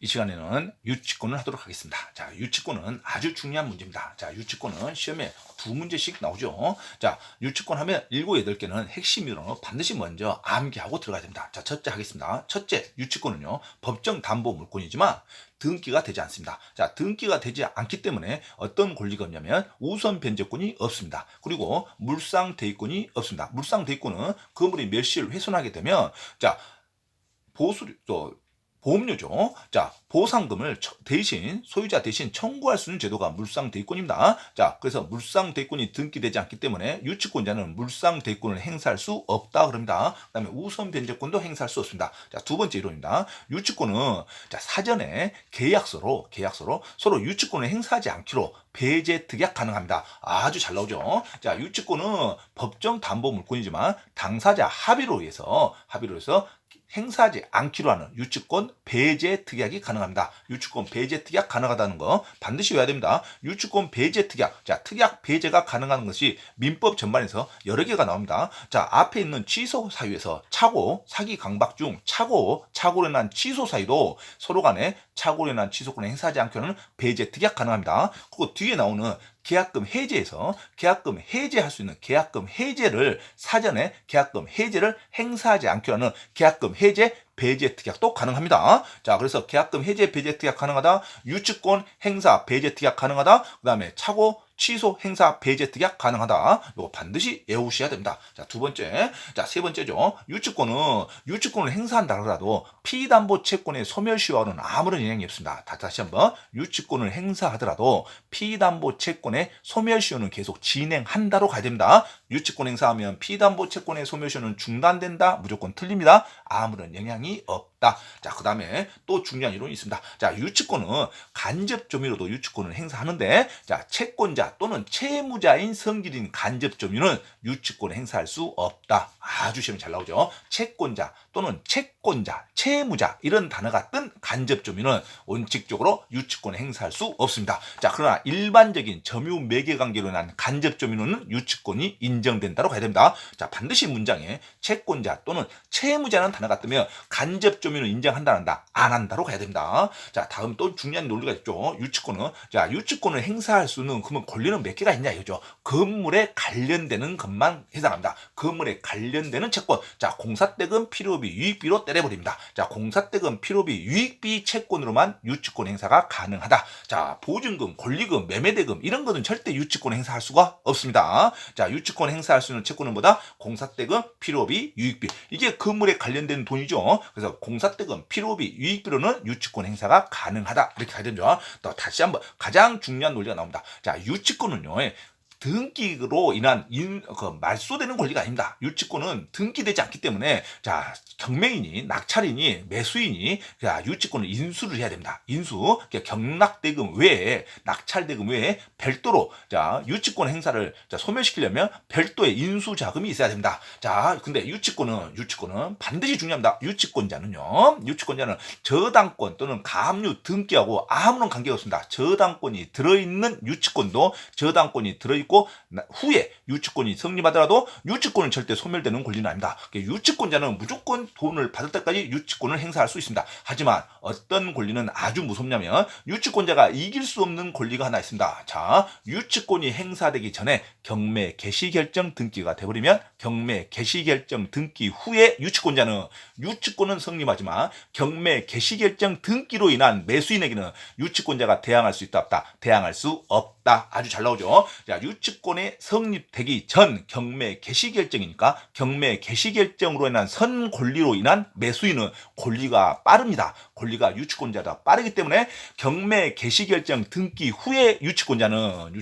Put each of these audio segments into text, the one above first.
이 시간에는 유치권을 하도록 하겠습니다. 자, 유치권은 아주 중요한 문제입니다. 자, 유치권은 시험에 두 문제씩 나오죠. 자, 유치권 하면 7, 8개는 핵심으로 반드시 먼저 암기하고 들어가야 됩니다. 자, 첫째 하겠습니다. 첫째, 유치권은요, 법정 담보 물권이지만 등기가 되지 않습니다. 자, 등기가 되지 않기 때문에 어떤 권리가 없냐면 우선 변제권이 없습니다. 그리고 물상 대위권이 없습니다. 물상 대위권은 건물이 몇 시를 훼손하게 되면 자, 보수료 또 보험료죠. 자, 보상금을 대신 소유자 대신 청구할 수 있는 제도가 물상대위권입니다. 자, 그래서 물상대위권이 등기되지 않기 때문에 유치권자는 물상대위권을 행사할 수 없다 그럽니다. 그다음에 우선 변제권도 행사할 수 없습니다. 자, 두 번째 이론입니다. 유치권은 자, 사전에 계약서로 서로 유치권을 행사하지 않기로 배제 특약 가능합니다. 아주 잘 나오죠. 자, 유치권은 법정 담보 물권이지만 당사자 합의로 해서 행사하지 않기로 하는 유치권 배제 특약이 가능합니다. 유치권 배제 특약 가능하다는 거 반드시 외워야 됩니다. 유치권 배제 특약. 자, 특약 배제가 가능한 것이 민법 전반에서 여러 개가 나옵니다. 자, 앞에 있는 취소 사유에서 착오, 사기 강박 중 착오로 인한 취소 사유도 서로 간에 착오로 인한 취소권을 행사하지 않기로 하는 배제 특약 가능합니다. 그리고 뒤에 나오는 계약금 해제에서 계약금 해제할 수 있는 계약금 해제를 사전에 계약금 해제를 행사하지 않기로 하는 계약금 해제 배제 특약도 가능합니다. 자, 그래서 계약금 해제 배제 특약 가능하다, 유치권 행사 배제 특약 가능하다, 그 다음에 착오 취소 행사 배제 특약 가능하다. 이거 반드시 외우셔야 됩니다. 자, 두 번째. 자, 세 번째죠. 유치권을 행사한다 하더라도 피담보 채권의 소멸시효와는 아무런 영향이 없습니다. 다시 한번. 유치권을 행사하더라도 피담보 채권의 소멸시효는 계속 진행한다로 가야 됩니다. 유치권 행사하면 피담보 채권의 소멸시효는 중단된다. 무조건 틀립니다. 아무런 영향이 없다. 자, 그 다음에 또 중요한 이론이 있습니다. 자, 유치권은 간접 조미료도 유치권을 행사하는데, 자, 채권자 또는 채무자인 성질인 간접 조미료는 유치권을 행사할 수 없다. 아주 시험이 잘 나오죠. 채권자 또는 채권자, 채무자 이런 단어가 뜬 간접 조미료는 원칙적으로 유치권을 행사할 수 없습니다. 자, 그러나 일반적인 점유 매개 관계로 난 간접 조미료는 유치권이 인정된다로 가야 됩니다. 자, 반드시 문장에 채권자 또는 채무자는 단어가 뜨면 간접 조미료는 인정한다, 안 한다로 가야 됩니다. 자, 다음 또 중요한 논리가 있죠. 유치권을 행사할 수 있는 그러면 권리는 몇 개가 있냐 이거죠. 건물에 관련되는 것만 해당합니다. 건물에 관련되는 채권. 자, 공사대금, 필요비, 유익비로 때려버립니다. 자, 공사대금, 필요비, 유익비 채권으로만 유치권 행사가 가능하다. 자, 보증금, 권리금, 매매대금 이런 것은 절대 유치권 행사할 수가 없습니다. 자, 유치권 행사할 수 있는 채권은 뭐다? 공사대금, 필요비, 유익비. 이게 건물에 관련된 돈이죠. 그래서 공사대금, 필요비, 유익비로는 유치권 행사가 가능하다. 이렇게 가야 되죠. 또 다시 한번 가장 중요한 논리가 나옵니다. 자, 유치권은요, 등기로 인한 말소되는 권리가 아닙니다. 유치권은 등기되지 않기 때문에 자, 경매인이, 낙찰인이, 매수인이 유치권을 인수를 해야 됩니다. 인수, 경락대금 외에, 낙찰대금 외에 별도로 자, 유치권 행사를 소멸시키려면 별도의 인수 자금이 있어야 됩니다. 자, 근데 유치권은 반드시 중요합니다. 유치권자는 저당권 또는 가압류 등기하고 아무런 관계가 없습니다. 저당권이 들어있는 유치권도 저당권이 들어있고 후에 유치권이 성립하더라도 유치권은 절대 소멸되는 권리는 아닙니다. 유치권자는 무조건 돈을 받을 때까지 유치권을 행사할 수 있습니다. 하지만 어떤 권리는 아주 무섭냐면 유치권자가 이길 수 없는 권리가 하나 있습니다. 자, 유치권이 행사되기 전에 경매 개시결정 등기가 돼버리면 경매 개시결정 등기 후에 유치권은 성립하지만 경매 개시결정 등기로 인한 매수인에게는 유치권자가 대항할 수 있다 없다? 대항할 수 없다. 아주 잘 나오죠. 자, 유치권이 성립되기 전 경매 개시결정이니까 경매 개시결정으로 인한 선 권리로 인한 매수인은 권리가 빠릅니다. 권리가 유치권자보다 빠르기 때문에 경매 개시결정 등기 후에 유치권자는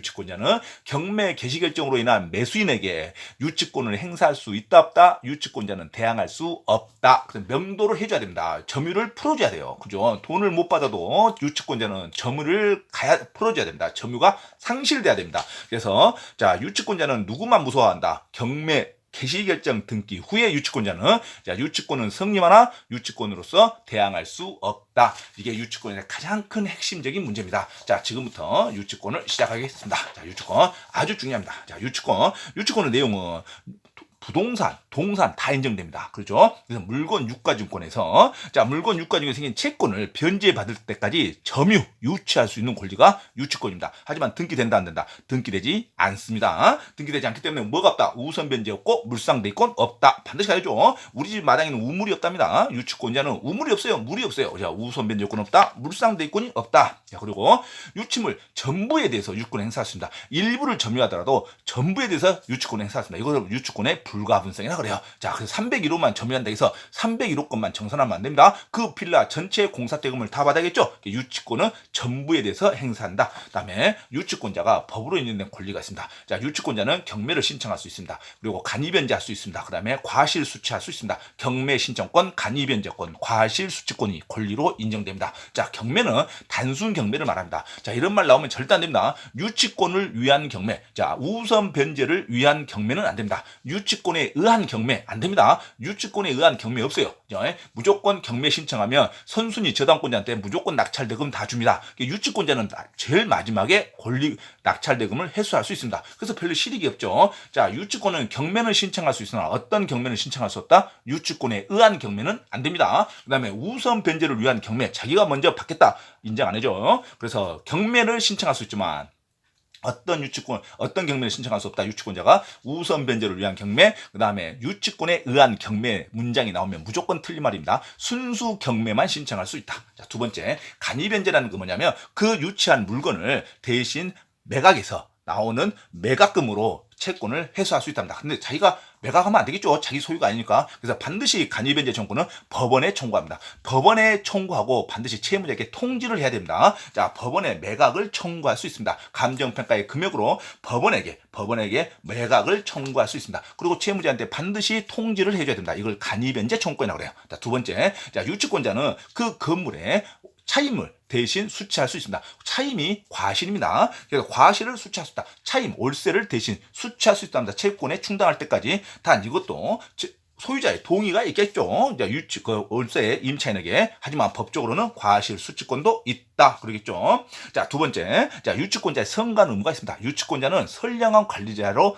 경매 개시결정으로 인한 매수인에게 유치권을 행사할 수 있다 없다? 유치권자는 대항할 수 없다. 그래서 명도를 해줘야 됩니다. 점유를 풀어줘야 돼요. 그죠? 돈을 못 받아도 유치권자는 점유를 풀어줘야 됩니다. 점유가 상실돼야 됩니다. 그래서 자, 유치권자는 누구만 무서워한다? 경매 개시결정 등기 후에 유치권은 성립하나 유치권으로서 대항할 수 없다. 이게 유치권의 가장 큰 핵심적인 문제입니다. 자, 지금부터 유치권을 시작하겠습니다. 자, 유치권 아주 중요합니다. 자, 유치권의 내용은 부동산, 동산 다 인정됩니다. 그렇죠? 그래서 물건 유가증권에서 자 물건 유가증권에 생긴 채권을 변제받을 때까지 점유, 유치할 수 있는 권리가 유치권입니다. 하지만 등기된다 안 된다? 등기되지 않습니다. 등기되지 않기 때문에 뭐가 없다? 우선 변제 없고 물상대권 없다. 반드시 가야죠. 우리 집 마당에는 우물이 없답니다. 유치권자는 우물이 없어요. 물이 없어요. 자 우선 변제권 없다. 물상대권이 없다. 자 그리고 유치물 전부에 대해서 유치권 행사했습니다. 일부를 점유하더라도 전부에 대해서 유치권 행사했습니다. 이것을 유치권의 불가분성이라 그래요. 자 그래서 301호만 점유한다 해서 301호권만 정산하면 안 됩니다. 그 빌라 전체 공사대금을 다 받아야겠죠. 유치권은 전부에 대해서 행사한다. 그다음에 유치권자가 법으로 인정된 권리가 있습니다. 자 유치권자는 경매를 신청할 수 있습니다. 그리고 간이변제할 수 있습니다. 그다음에 과실 수취할 수 있습니다. 경매 신청권, 간이변제권, 과실 수취권이 권리로 인정됩니다. 자 경매는 단순 경매를 말합니다. 자 이런 말 나오면 절대 안 됩니다. 유치권을 위한 경매, 자 우선 변제를 위한 경매는 안 됩니다. 유치권에 의한 경매 안 됩니다. 유치권에 의한 경매 없어요. 무조건 경매 신청하면 선순위 저당권자한테 무조건 낙찰대금 다 줍니다. 유치권자는 제일 마지막에 권리 낙찰대금을 회수할 수 있습니다. 그래서 별로 실익이 없죠. 자 유치권은 경매는 신청할 수 있으나 어떤 경매는 신청할 수 없다? 유치권에 의한 경매는 안 됩니다. 그 다음에 우선 변제를 위한 경매, 자기가 먼저 받겠다 인정 안 해줘. 그래서 경매를 신청할 수 있지만 어떤 경매를 신청할 수 없다. 유치권자가 우선 변제를 위한 경매, 그 다음에 유치권에 의한 경매 문장이 나오면 무조건 틀린 말입니다. 순수 경매만 신청할 수 있다. 자, 두 번째, 간이변제라는 게 뭐냐면 그 유치한 물건을 대신 매각에서 나오는 매각금으로 채권을 회수할 수 있답니다. 근데 자기가 매각하면 안 되겠죠. 자기 소유가 아니니까. 그래서 반드시 간이변제 청구는 법원에 청구합니다. 법원에 청구하고 반드시 채무자에게 통지를 해야 됩니다. 자, 법원에 매각을 청구할 수 있습니다. 감정평가의 금액으로 법원에게 매각을 청구할 수 있습니다. 그리고 채무자한테 반드시 통지를 해줘야 됩니다. 이걸 간이변제 청구권이라고 그래요. 자, 두 번째, 자, 유치권자는 그 건물에 차임을 대신 수취할 수 있습니다. 차임이 과실입니다. 그래서 과실을 수취할 수 있다. 차임, 월세를 대신 수취할 수 있답니다. 채권에 충당할 때까지. 단 이것도 소유자의 동의가 있겠죠. 월세 임차인에게. 하지만 법적으로는 과실 수취권도 있다. 그러겠죠. 자, 두 번째. 자, 유치권자의 선관 의무가 있습니다. 유치권자는 선량한 관리자로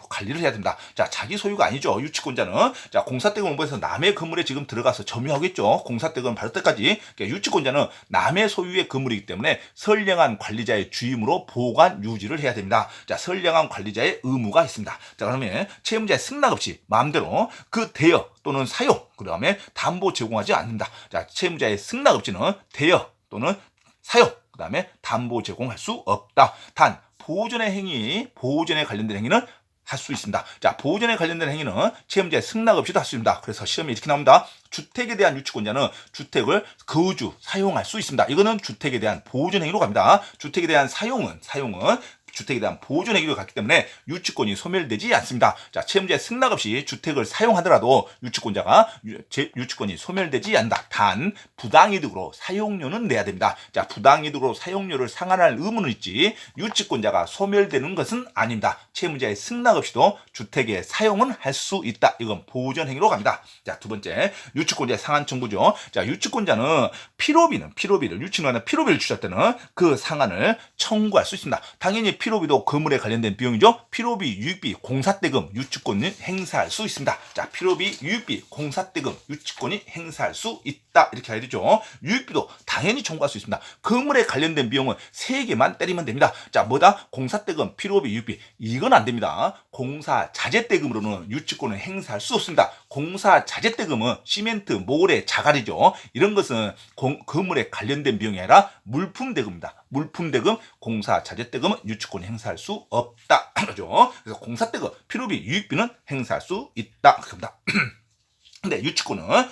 관리를 해야 됩니다. 자, 자기 소유가 아니죠. 유치권자는. 자, 공사대금 업무에서 남의 건물에 지금 들어가서 점유하겠죠. 공사대금 받을 때까지. 그러니까 유치권자는 남의 소유의 건물이기 때문에 선량한 관리자의 주임으로 보관 유지를 해야 됩니다. 자, 선량한 관리자의 의무가 있습니다. 자, 그러면 채무자의 승낙 없이 마음대로 그 대여 또는 사용, 그 다음에 담보 제공하지 않는다. 자, 채무자의 승낙 없이는 대여 또는 사용, 그 다음에 담보 제공할 수 없다. 단 보존에 관련된 행위는 할 수 있습니다. 자, 보존에 관련된 행위는 채무자의 승낙 없이도 할 수 있습니다. 그래서 시험에 이렇게 나옵니다. 주택에 대한 유치권자는 주택을 거주, 사용할 수 있습니다. 이거는 주택에 대한 보존 행위로 갑니다. 주택에 대한 사용은 주택에 대한 보존 행위로 갔기 때문에 유치권이 소멸되지 않습니다. 자, 채무자의 승낙 없이 주택을 사용하더라도 유치권이 소멸되지 않는다. 단 부당이득으로 사용료는 내야 됩니다. 자, 부당이득으로 사용료를 상환할 의무는 있지 유치권자가 소멸되는 것은 아닙니다. 채무자의 승낙 없이도 주택의 사용은 할 수 있다. 이건 보존 행위로 갑니다. 자, 두 번째, 유치권자의 상한 청구죠. 자, 유치권자는 유치권자는 피로비를 주실 때는 그 상한을 청구할 수 있습니다. 당연히 피로비도 건물에 관련된 비용이죠. 피로비, 유익비, 공사대금, 유치권을 행사할 수 있습니다. 자, 피로비, 유익비, 공사대금, 유치권이 행사할 수 있다. 이렇게 해야 되죠. 유익비도 당연히 청구할 수 있습니다. 건물에 관련된 비용은 3개만 때리면 됩니다. 자, 뭐다? 공사대금, 피로비, 유익비. 이건 안 됩니다. 공사자재대금으로는 유치권을 행사할 수 없습니다. 공사자재대금은 시멘트, 모래, 자갈이죠. 이런 것은 건물에 관련된 비용이 아니라 물품대금입니다. 물품대금, 공사자재대금은 유치권 행사할 수 없다. 그죠? 그래서 공사대금, 피로비, 유익비는 행사할 수 있다. 그럽니다. 근데 유익비는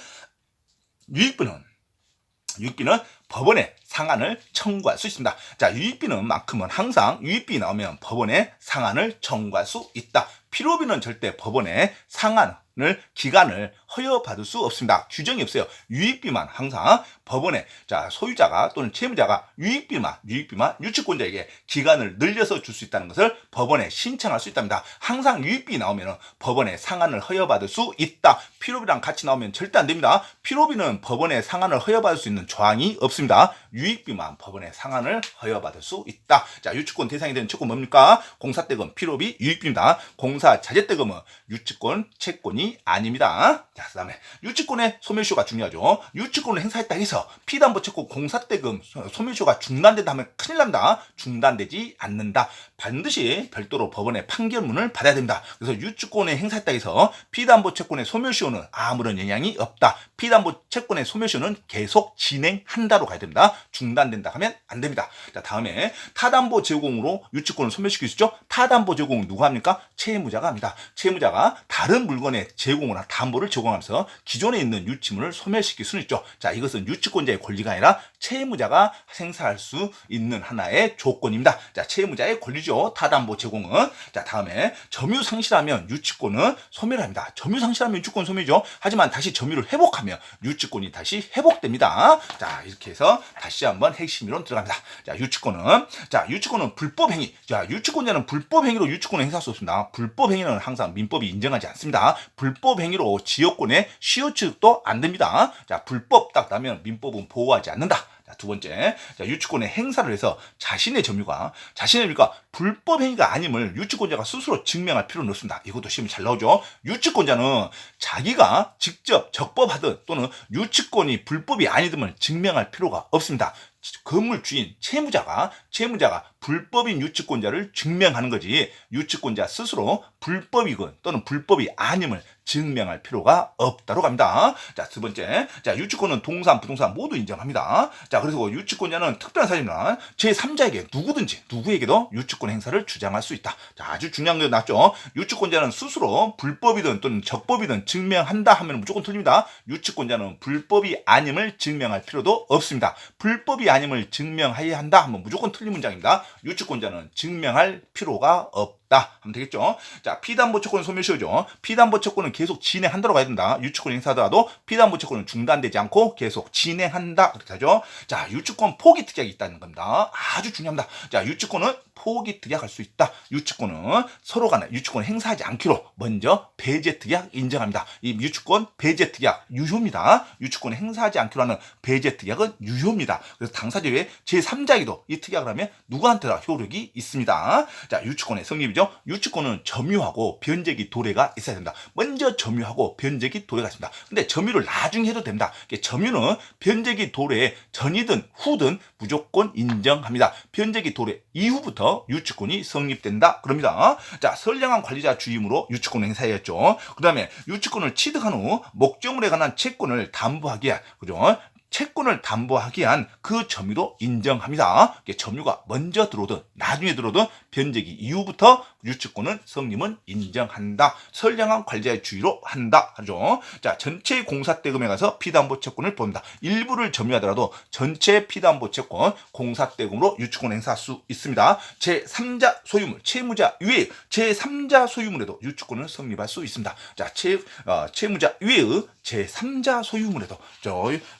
법원에 상한을 청구할 수 있습니다. 자, 유익비는만큼은 항상 유익비 나오면 법원에 상한을 청구할 수 있다. 피로비는 절대 법원에 상한을 기간을 허여받을 수 없습니다. 규정이 없어요. 유익비만 항상 법원에 소유자가 또는 채무자가 유익비만 유치권자에게 기간을 늘려서 줄 수 있다는 것을 법원에 신청할 수 있답니다. 항상 유익비 나오면 법원에 상한을 허여받을 수 있다. 필요비랑 같이 나오면 절대 안 됩니다. 필요비는 법원에 상한을 허여받을 수 있는 조항이 없습니다. 유익비만 법원에 상한을 허여받을 수 있다. 자, 유치권 대상이 되는 채권 뭡니까? 공사대금, 필요비, 유익비입니다. 공사자재대금은 유치권, 채권이 아닙니다. 자, 그 다음에 유치권의 소멸시효가 중요하죠. 유치권을 행사했다 해서 피담보 채권, 공사대금 소멸시효가 중단된다 하면 큰일 납니다. 중단되지 않는다. 반드시 별도로 법원의 판결문을 받아야 됩니다. 그래서 유치권에 행사했다 해서 피담보 채권의 소멸시효는 아무런 영향이 없다. 피담보 채권의 소멸시효는 계속 진행한다로 가야 됩니다. 중단된다 하면 안 됩니다. 자, 다음에 타담보 제공으로 유치권을 소멸시킬 수 있죠. 타담보 제공은 누가 합니까? 채무자가 합니다. 채무자가 다른 물건의 제공이나 담보를 제공하면서 기존에 있는 유치물을 소멸시킬 수는 있죠. 자, 이것은 유치권자의 권리가 아니라 채무자가 행사할 수 있는 하나의 조건입니다. 자, 채무자의 권리죠. 타담보 제공은. 자, 다음에 점유 상실하면 유치권은 소멸합니다. 점유 상실하면 유치권 소멸이죠. 하지만 다시 점유를 회복하면 유치권이 다시 회복됩니다. 자, 이렇게 해서 다시 한번 핵심 이론 들어갑니다. 유치권은 불법 행위. 자, 유치권자는 불법 행위로 유치권을 행사할 수 없습니다. 불법 행위는 항상 민법이 인정하지 않습니다. 불법 행위로 지역권의 시효 취득도 안 됩니다. 자, 불법 딱 나면 민법은 보호하지 않는다. 자, 두 번째, 유치권의 행사를 해서 자신의 점유가 불법 행위가 아님을 유치권자가 스스로 증명할 필요는 없습니다. 이것도 시험에 잘 나오죠. 유치권자는 자기가 직접 적법하든 또는 유치권이 불법이 아니든을 증명할 필요가 없습니다. 건물 주인 채무자가 불법인 유치권자를 증명하는 거지, 유치권자 스스로 불법이건 또는 불법이 아님을 증명할 필요가 없다로 갑니다. 자, 두 번째, 유치권은 동산, 부동산 모두 인정합니다. 자, 그래서 유치권자는 특별한 사실이나 제3자에게 누구에게도 유치권 행사를 주장할 수 있다. 자, 아주 중요한 게 나왔죠. 유치권자는 스스로 불법이든 또는 적법이든 증명한다 하면 무조건 틀립니다. 유치권자는 불법이 아님을 증명할 필요도 없습니다. 불법이 아님을 증명해야 한다 하면 무조건 틀린 문장입니다. 유치권자는 증명할 필요가 없다 하면 되겠죠. 자, 피담보 채권 소멸시효죠. 피담보 채권은 계속 진행한다고 가야 된다. 유치권 행사하더라도 피담보 채권은 중단되지 않고 계속 진행한다 그렇게 하죠. 자, 유치권 포기 특약이 있다는 겁니다. 아주 중요합니다. 자, 유치권은 포기 특약할 수 있다. 유치권은 서로 간에 유치권 행사하지 않기로 먼저 배제 특약 인정합니다. 이 유치권 배제 특약 유효입니다. 유치권 행사하지 않기로 하는 배제 특약은 유효입니다. 그래서 당사자 외에 제3자에게도 이 특약을 하면 누구한테나 효력이 있습니다. 자, 유치권의 성립이죠. 유치권은 점유하고 변제기 도래가 있어야 된다. 먼저 점유하고 변제기 도래가 있습니다. 근데 점유를 나중에 해도 됩니다. 점유는 변제기 도래 전이든 후든 무조건 인정합니다. 변제기 도래 이후부터 유치권이 성립된다 그럽니다. 자, 선량한 관리자 주임으로 유치권 행사했죠. 그 다음에 유치권을 취득한 후 목적물에 관한 채권을 담보하기 위한, 그죠? 채권을 담보하기 위한 그 점유도 인정합니다. 점유가 먼저 들어오든 나중에 들어오든 변제기 이후부터 유치권은 성립은 인정한다. 선량한 관리자의 주의로 한다 하죠. 자, 전체 공사대금에 가서 피담보 채권을 본다. 일부를 점유하더라도 전체 피담보 채권 공사대금으로 유치권 행사할 수 있습니다. 제3자 소유물, 채무자 외의 제3자 소유물에도 유치권은 성립할 수 있습니다. 자, 채무자 외의 제3자 소유물에도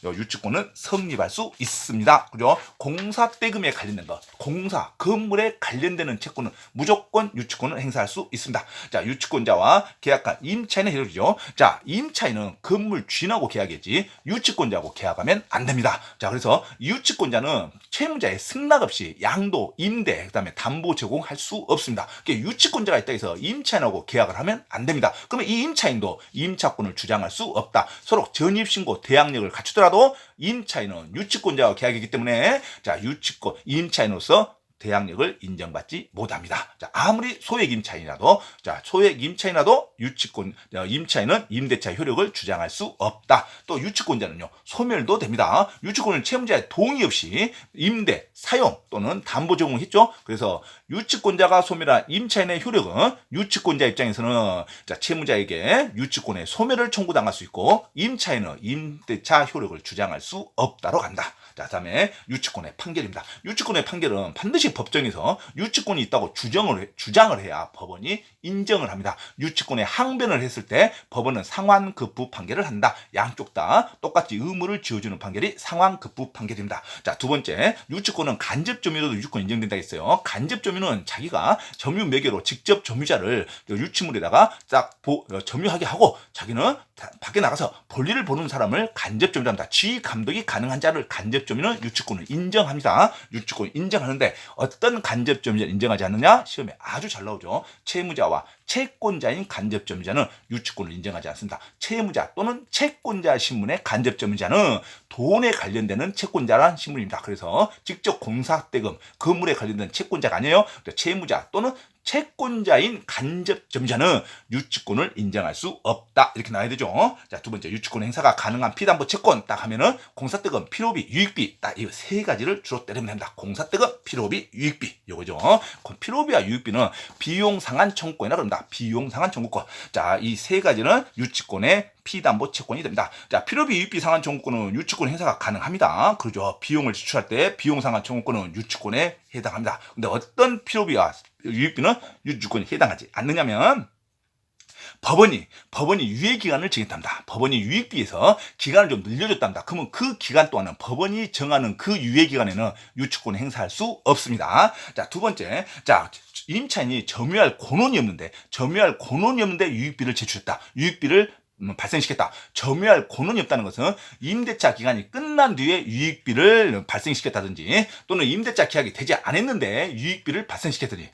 유치권은 성립할 수 있습니다. 그죠? 공사대금에 관련된 것, 공사, 건물에 관련되는 채권은 무조건 유치권을 행사할 수 있습니다. 자, 유치권자와 계약한 임차인의 효력이죠. 자, 임차인은 건물 주인하고 계약했지 유치권자하고 계약하면 안 됩니다. 자, 그래서 유치권자는 채무자의 승낙 없이 양도, 임대, 그다음에 담보 제공할 수 없습니다. 유치권자가 있다 해서 임차인하고 계약을 하면 안 됩니다. 그러면 이 임차인도 임차권을 주장할 수 없다. 서로 전입신고 대항력을 갖추더라도 임차인은 유치권자와 계약이기 때문에 임차인으로서 대항력을 인정받지 못합니다. 자, 아무리 소액 임차인이라도 임차인은 임대차 효력을 주장할 수 없다. 또 유치권자는요, 소멸도 됩니다. 유치권은 채무자의 동의 없이 임대, 사용 또는 담보 제공했죠. 그래서 유치권자가 소멸한 임차인의 효력은 유치권자 입장에서는 채무자에게 유치권의 소멸을 청구당할 수 있고 임차인은 임대차 효력을 주장할 수 없다로 간다. 자, 다음에 유치권의 판결입니다. 유치권의 판결은 반드시 법정에서 유치권이 있다고 주장을 해야 법원이 인정을 합니다. 유치권의 항변을 했을 때 법원은 상환급부 판결을 한다. 양쪽 다 똑같이 의무를 지어주는 판결이 상환급부 판결입니다. 자, 두 번째, 유치권은 간접 점유로도 유치권 인정된다 했어요. 간접 점유는 자기가 점유 매개로 직접 점유자를 유치물에다가 딱 점유하게 하고 자기는 밖에 나가서 볼일을 보는 사람을 간접 점유한다. 지휘 감독이 가능한 자를 간접 점유는 유치권을 인정합니다. 유치권 인정하는데 어떤 간접 점유자를 인정하지 않느냐? 시험에 아주 잘 나오죠. 채무자와 채권자인 간접 점유자는 유치권을 인정하지 않습니다. 채무자 또는 채권자 신문의 간접 점유자는 돈에 관련되는 채권자란 신문입니다. 그래서 직접 공사대금, 건물에 관련된 채권자가 아니에요. 채무자 또는 채권자인 간접 점유자는 유치권을 인정할 수 없다. 이렇게 나와야 되죠. 자, 두 번째, 유치권 행사가 가능한 피담보 채권 딱 하면은 공사대금, 필요비, 유익비 딱 이 세 가지를 주로 때리면 됩니다. 공사대금, 필요비, 유익비 요거죠. 필요비와 유익비는 비용 상한 청구권이라 그럽니다. 비용 상한 청구권. 자, 이 세 가지는 유치권의 피담보 채권이 됩니다. 자, 필요비, 유익비 상한 청구권은 유치권 행사가 가능합니다. 그렇죠. 비용을 지출할 때 비용 상한 청구권은 유치권에 해당합니다. 근데 어떤 필요비와 유익비는 유치권에 해당하지 않느냐면 법원이 유예기간을 정했답니다. 법원이 유익비에서 기간을 좀 늘려줬답니다. 그러면 그 기간 동안은 법원이 정하는 그 유예기간에는 유치권 행사할 수 없습니다. 자, 두 번째, 자, 임차인이 점유할 권한이 없는데 유익비를 제출했다. 유익비를 발생시켰다. 점유할 권한이 없다는 것은 임대차 기간이 끝난 뒤에 유익비를 발생시켰다든지 또는 임대차 계약이 되지 않았는데 유익비를 발생시켰더니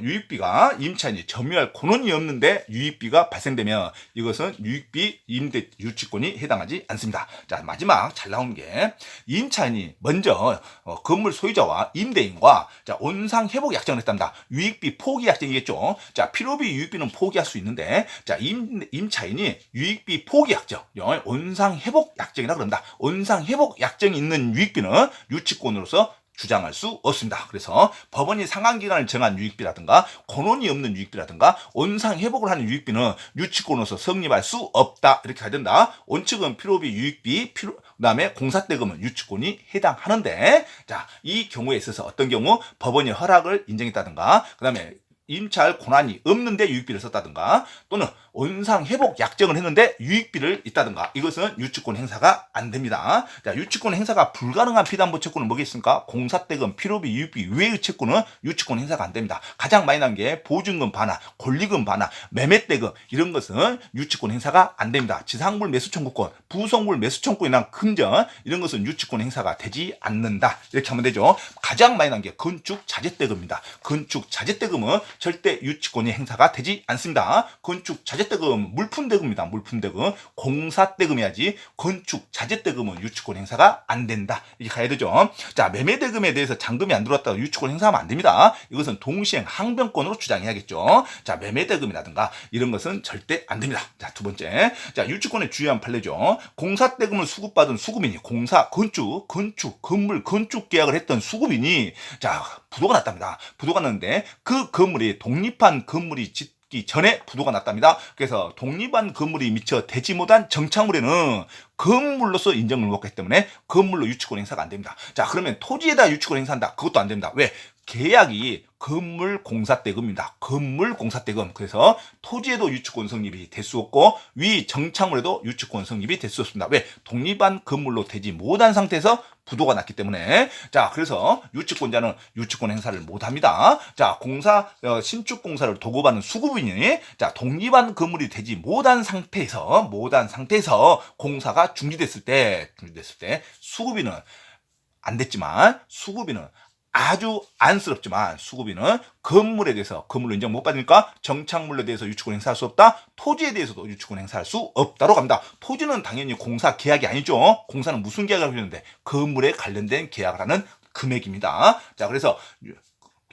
유익비가 임차인이 점유할 권한이 없는데 유익비가 발생되면 이것은 유익비 임대 유치권이 해당하지 않습니다. 자, 마지막 잘 나온 게 임차인이 먼저 건물 소유자와 임대인과 자, 원상 회복 약정을 했답니다. 유익비 포기 약정이겠죠. 자, 필요비 유익비는 포기할 수 있는데 자, 임차인 유익비 포기 약정, 원상 회복 약정이라 그럽니다. 원상 회복 약정이 있는 유익비는 유치권으로서 주장할 수 없습니다. 그래서 법원이 상한기간을 정한 유익비라든가 권한이 없는 유익비라든가 원상 회복을 하는 유익비는 유치권으로서 성립할 수 없다. 이렇게 해야 된다. 원칙은 필요비, 유익비, 그다음에 공사대금은 유치권이 해당하는데 자, 이 경우에 있어서 어떤 경우 법원이 허락을 인정했다든가 그다음에 임차할 권한이 없는데 유익비를 썼다든가 또는 원상회복 약정을 했는데 유익비를 있다든가 이것은 유치권 행사가 안 됩니다. 자, 유치권 행사가 불가능한 피담보 채권은 뭐겠습니까? 공사대금, 필요비, 유익비 외의 채권은 유치권 행사가 안 됩니다. 가장 많이 난 게 보증금 반환, 권리금 반환, 매매대금 이런 것은 유치권 행사가 안 됩니다. 지상물 매수 청구권, 부속물 매수 청구권이나 금전 이런 것은 유치권 행사가 되지 않는다. 이렇게 하면 되죠. 가장 많이 난 게 건축 자재대금입니다. 건축 자재대금은 절대 유치권이 행사가 되지 않습니다. 건축 자재대금, 물품대금입니다. 물품대금, 공사대금이야지 건축 자재대금은 유치권 행사가 안 된다. 이렇게 가야 되죠. 자, 매매대금에 대해서 잔금이 안 들어왔다고 유치권 행사하면 안 됩니다. 이것은 동시행 항변권으로 주장해야겠죠. 자, 매매대금이라든가 이런 것은 절대 안 됩니다. 자, 두 번째, 자, 유치권의 주요한 판례죠. 공사대금을 수급받은 수급인이 건축, 건물, 건축 계약을 했던 수급인이 자, 부도가 났답니다. 부도가 났는데 그 건물이 독립한 건물이 짓기 전에 부도가 났답니다. 그래서 독립한 건물이 미처 되지 못한 정착물에는 건물로서 인정을 못 했기 때문에 건물로 유치권 행사가 안 됩니다. 자, 그러면 토지에다 유치권 행사한다. 그것도 안 됩니다. 왜? 계약이 건물 공사대금입니다. 건물 공사대금. 그래서 토지에도 유치권 성립이 될 수 없고 위 정착물에도 유치권 성립이 될 수 없습니다. 왜? 독립한 건물로 되지 못한 상태에서 부도가 났기 때문에 자, 그래서 유치권자는 유치권 행사를 못 합니다. 자, 신축 공사를 도급하는 수급인이 자, 독립한 건물이 되지 못한 상태에서 공사가 중지됐을 때 수급인은 안 됐지만 수급인은 아주 안쓰럽지만 수급인은 건물에 대해서 건물로 인정 못 받으니까 정착물에 대해서 유치권 행사할 수 없다. 토지에 대해서도 유치권 행사할 수 없다로 갑니다. 토지는 당연히 공사 계약이 아니죠. 공사는 무슨 계약을 하는데 건물에 관련된 계약을 하는 금액입니다. 자, 그래서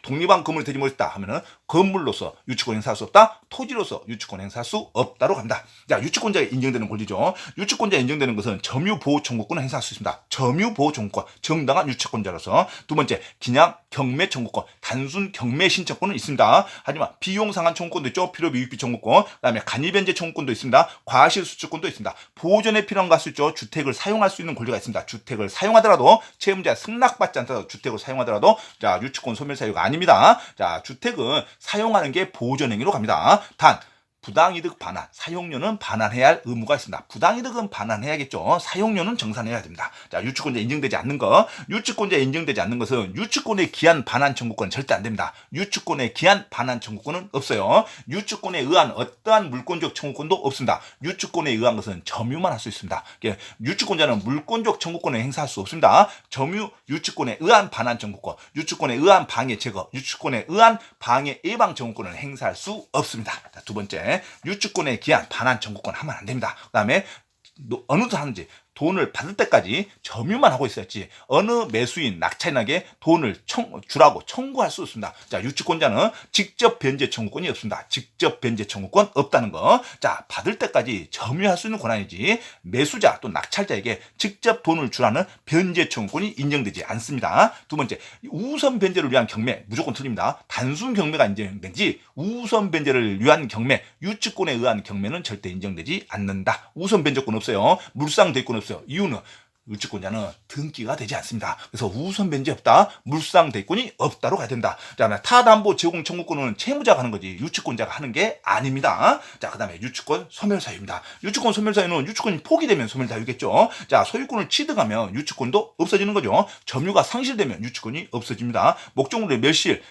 독립한 건물이 되지 못했다 하면은 건물로서 유치권 행사할 수 없다. 토지로서 유치권 행사할 수 없다로 갑니다. 자, 유치권자에 인정되는 권리죠. 유치권자에 인정되는 것은 점유보호 청구권을 행사할 수 있습니다. 점유보호 청구권, 정당한 유치권자로서. 두 번째, 기냥 경매 청구권, 단순 경매 신청권은 있습니다. 하지만 비용 상한 청구권도 있죠. 필요비 유익비 청구권, 그다음에 간이변제 청구권도 있습니다. 과실 수출권도 있습니다. 보존에 필요한 것 수 있죠. 주택을 사용할 수 있는 권리가 있습니다. 주택을 사용하더라도 채무자 승낙받지 않더라도 주택을 사용하더라도 자, 유치권 소멸 사유가 아닙니다. 자, 주택은 사용하는 게 보존행위로 갑니다. 단 부당이득 반환, 사용료는 반환해야 할 의무가 있습니다. 부당이득은 반환해야겠죠. 사용료는 정산해야 됩니다. 자, 유치권자 인정되지 않는 거. 유치권자 인정되지 않는 것은 유치권의 기한 반환 청구권은 절대 안 됩니다. 유치권의 기한 반환 청구권은 없어요. 유치권에 의한 어떠한 물권적 청구권도 없습니다. 유치권에 의한 것은 점유만 할 수 있습니다. 유치권자는 물권적 청구권을 행사할 수 없습니다. 점유, 유치권에 의한 반환 청구권, 유치권에 의한 방해 제거, 유치권에 의한 방해 예방 청구권을 행사할 수 없습니다. 자, 두 번째, 유치권에 기한 반환 청구권 하면 안 됩니다. 그 다음에 어느 도 하는지 돈을 받을 때까지 점유만 하고 있어야지 어느 매수인 낙찰인에게 돈을 주라고 청구할 수 없습니다. 자, 유치권자는 직접 변제 청구권이 없습니다. 직접 변제 청구권 없다는 거. 자, 받을 때까지 점유할 수 있는 권한이지 매수자 또 낙찰자에게 직접 돈을 주라는 변제 청구권이 인정되지 않습니다. 두 번째, 우선 변제를 위한 경매 무조건 틀립니다. 단순 경매가 인정되지 우선 변제를 위한 경매, 유치권에 의한 경매는 절대 인정되지 않는다. 우선 변제권 없어요. 물상 대권 없어요. 이유는 유치권자는 등기가 되지 않습니다. 그래서 우선 변제 없다, 물상 대권이 없다로 가야 된다. 자, 타담보 제공 청구권은 채무자가 하는 거지 유치권자가 하는 게 아닙니다. 자, 그다음에 유치권 소멸 사유입니다. 유치권 소멸 사유는 유치권이 포기되면 소멸 사유겠죠. 자, 소유권을 취득하면 유치권도 없어지는 거죠. 점유가 상실되면 유치권이 없어집니다. 목적물의 멸실,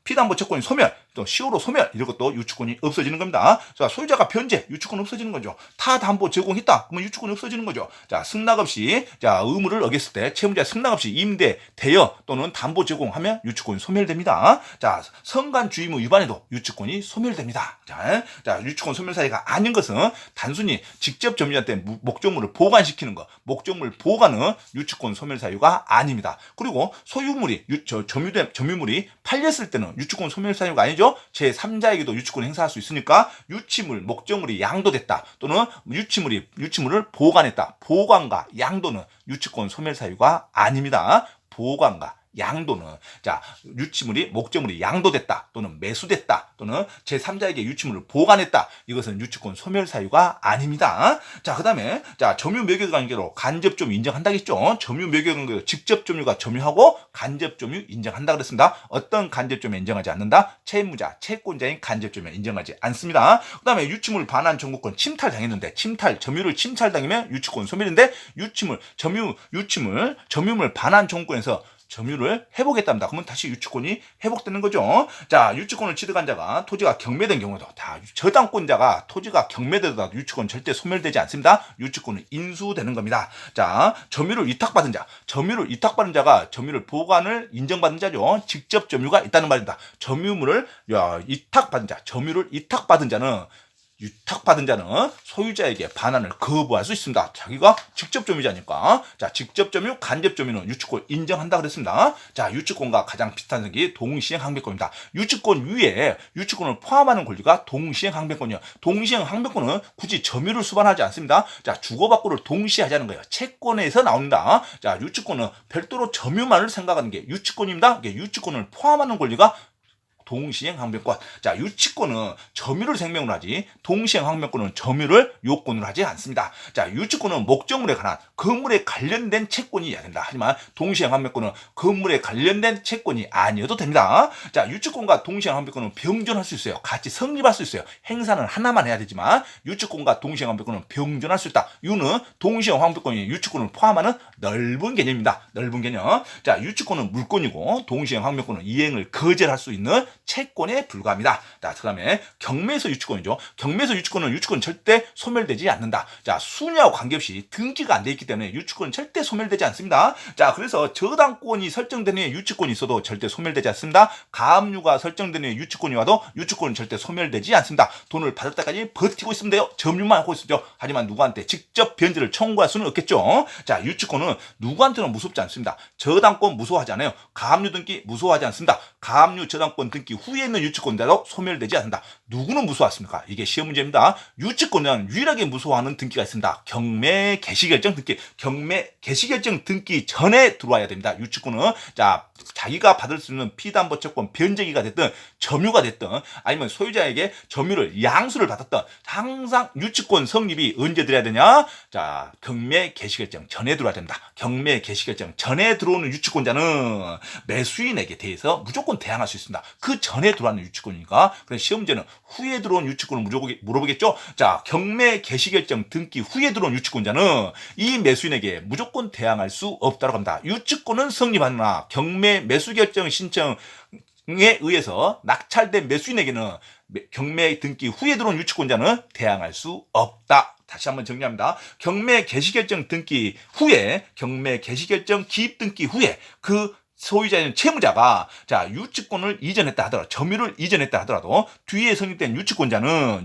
피담보 채권이 소멸, 또 시효로 소멸 이런 것도 유치권이 없어지는 겁니다. 자, 소유자가 변제, 유치권 없어지는 거죠. 타담보 제공했다, 그러면 유치권이 없어지는 거죠. 자, 승낙 없이 자, 의무를 어겼을 때 채무자 승낙 없이 임대, 대여 또는 담보 제공하면 유치권이 소멸됩니다. 자, 성간 주의무 위반에도 유치권이 소멸됩니다. 자, 유치권 소멸 사유가 아닌 것은 단순히 직접 점유자한테 목적물을 보관시키는 거, 목적물 보관은 유치권 소멸 사유가 아닙니다. 그리고 소유물이 점유물이 팔렸을 때는 유치권 소멸 사유가 아니죠. 제3자에게도 유치권 행사할 수 있으니까 유치물, 목적물이 양도됐다 또는 유치물을 보관했다. 보관과 양도는 유치권 소멸 사유가 아닙니다. 보관과 양도는, 자, 유치물이, 목적물이 양도됐다 또는 매수됐다 또는 제3자에게 유치물을 보관했다, 이것은 유치권 소멸 사유가 아닙니다. 자, 그 다음에 자, 점유 매각 관계로 간접 점유 인정한다겠죠. 점유 매각 관계로 직접 점유가 점유하고 간접 점유 인정한다 그랬습니다. 어떤 간접 점유 인정하지 않는다? 채무자, 채권자인 간접 점유 인정하지 않습니다. 그 다음에 유치물 반환 청구권 침탈당했는데 점유를 침탈당하면 유치권 소멸인데 점유물 반환 청구권에서 점유를 회복했답니다. 그러면 다시 유치권이 회복되는 거죠. 자, 유치권을 취득한 자가 토지가 경매된 경우도, 다 저당권자가 토지가 경매되더라도 유치권 절대 소멸되지 않습니다. 유치권은 인수되는 겁니다. 자, 점유를 위탁받은 자가 점유를 보관을 인정받은 자죠. 직접 점유가 있다는 말입니다. 점유를 위탁받은 자는 소유자에게 반환을 거부할 수 있습니다. 자기가 직접 점유자니까. 자, 직접 점유, 간접 점유는 유치권 인정한다 그랬습니다. 자, 유치권과 가장 비슷한 성격이 동시행 항변권입니다. 유치권 위에 유치권을 포함하는 권리가 동시행 항변권이에요. 동시행 항변권은 굳이 점유를 수반하지 않습니다. 자, 주고받고를 동시에 하자는 거예요. 채권에서 나옵니다. 자, 유치권은 별도로 점유만을 생각하는 게 유치권입니다. 유치권을 포함하는 권리가 동시행 항변권. 자, 유치권은 점유를 생명으로 하지 동시행 항변권은 점유를 요건으로 하지 않습니다. 자, 유치권은 목적물에 관한 건물에 관련된 채권이 해야 된다. 하지만 동시행 항변권은 건물에 관련된 채권이 아니어도 됩니다. 자, 유치권과 동시행 항변권은 병존할 수 있어요. 같이 성립할 수 있어요. 행사는 하나만 해야 되지만 유치권과 동시행 항변권은 병존할 수 있다. 이유는 동시행 항변권이 유치권을 포함하는 넓은 개념입니다. 넓은 개념. 자, 유치권은 물권이고 동시행 항변권은 이행을 거절할 수 있는 채권에 불과합니다. 자, 그 다음에 경매에서 유치권이죠. 경매에서 유치권은 절대 소멸되지 않는다. 자, 수냐와 관계없이 등기가 안 돼 있기 때문에 유치권은 절대 소멸되지 않습니다. 자, 그래서 저당권이 설정된 후에 유치권이 있어도 절대 소멸되지 않습니다. 가압류가 설정된 후에 유치권이 와도 유치권은 절대 소멸되지 않습니다. 돈을 받을 때까지 버티고 있으면 돼요. 점유만 하고 있죠. 하지만 누구한테 직접 변제를 청구할 수는 없겠죠. 자, 유치권은 누구한테는 무섭지 않습니다. 저당권 무서워하지 않아요. 가압류 등기 무서워하지 않습니다. 가압류 저당권 등기 후에 있는 유치권자도 소멸되지 않는다. 누구는 무서워하십니까? 이게 시험 문제입니다. 유치권자는 유일하게 무서워하는 등기가 있습니다. 경매 개시결정 등기. 경매 개시결정 등기 전에 들어와야 됩니다. 유치권은 자, 자기가 받을 수 있는 피담보 채권 변제기가 됐든 점유가 됐든 아니면 소유자에게 점유를 양수를 받았든 항상 유치권 성립이 언제 들어야 되냐? 자, 경매 개시결정 전에 들어와야 됩니다. 경매 개시결정 전에 들어오는 유치권자는 매수인에게 대해서 무조건 대항할 수 있습니다. 그 전에 들어왔는 유치권이니까. 그래서 시험 문제는 후에 들어온 유치권을 물어보겠죠. 자, 경매 개시 결정 등기 후에 들어온 유치권자는 이 매수인에게 무조건 대항할 수 없다고 합니다. 유치권은 성립하나 경매 매수 결정 신청에 의해서 낙찰된 매수인에게는 경매 등기 후에 들어온 유치권자는 대항할 수 없다. 다시 한번 정리합니다. 경매 개시결정 등기 후에, 경매 개시결정 기입 등기 후에 그 소유자인 채무자가 자 유치권을 이전했다 하더라도 점유를 이전했다 하더라도 뒤에 성립된 유치권자는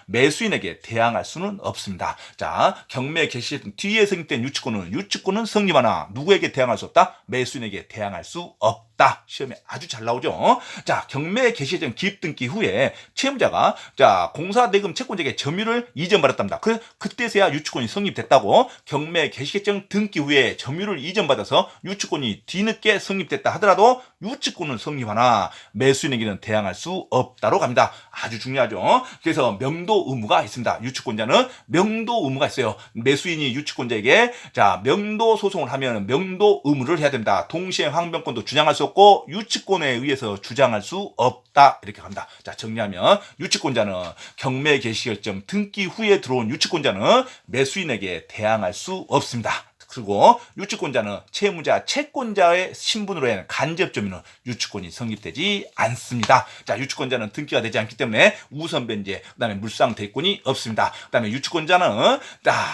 매수인에게 대항할 수는 없습니다. 자 경매 개시 뒤에 성립된 유치권은 성립하나 누구에게 대항할 수 없다? 매수인에게 대항할 수 없다. 시험에 아주 잘 나오죠. 자 경매 개시 전 기입 등기 후에 채무자가 자 공사대금 채권자에게 점유를 이전받았답니다. 그때서야 유치권이 성립됐다고. 경매 개시 결정 등기 후에 점유를 이전받아서 유치권이 뒤늦게 성립됐다 하더라도 유치권은 성립하나 매수인에게는 대항할 수 없다로 갑니다. 아주 중요하죠. 그래서 명도 의무가 있습니다. 유치권자는 명도 의무가 있어요. 매수인이 유치권자에게 자 명도 소송을 하면 명도 의무를 해야 된다. 동시에 항변권도 주장할 수 없고 유치권에 의해서 주장할 수 없다. 이렇게 갑니다. 자 정리하면 유치권자는 경매 개시 결정 등기 후에 들어온 유치권자는 매수인에게 대항할 수 없습니다. 그리고 유치권자는 채무자, 채권자의 신분으로 한 간접 점유는 유치권이 성립되지 않습니다. 자, 유치권자는 등기가 되지 않기 때문에 우선 변제, 그다음에 물상 대권이 없습니다. 그다음에 유치권자는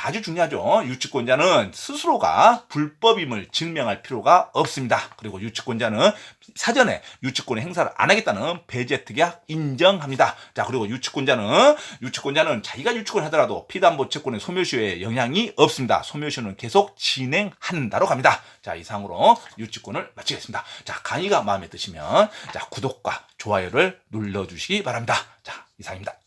아주 중요하죠. 유치권자는 스스로가 불법임을 증명할 필요가 없습니다. 그리고 유치권자는 사전에 유치권의 행사를 안 하겠다는 배제 특약 인정합니다. 자, 그리고 유치권자는 자기가 유치권을 하더라도 피담보 채권의 소멸시효에 영향이 없습니다. 소멸시효는 계속 진행한다로 갑니다. 자, 이상으로 유치권을 마치겠습니다. 자, 강의가 마음에 드시면 자, 구독과 좋아요를 눌러주시기 바랍니다. 자, 이상입니다.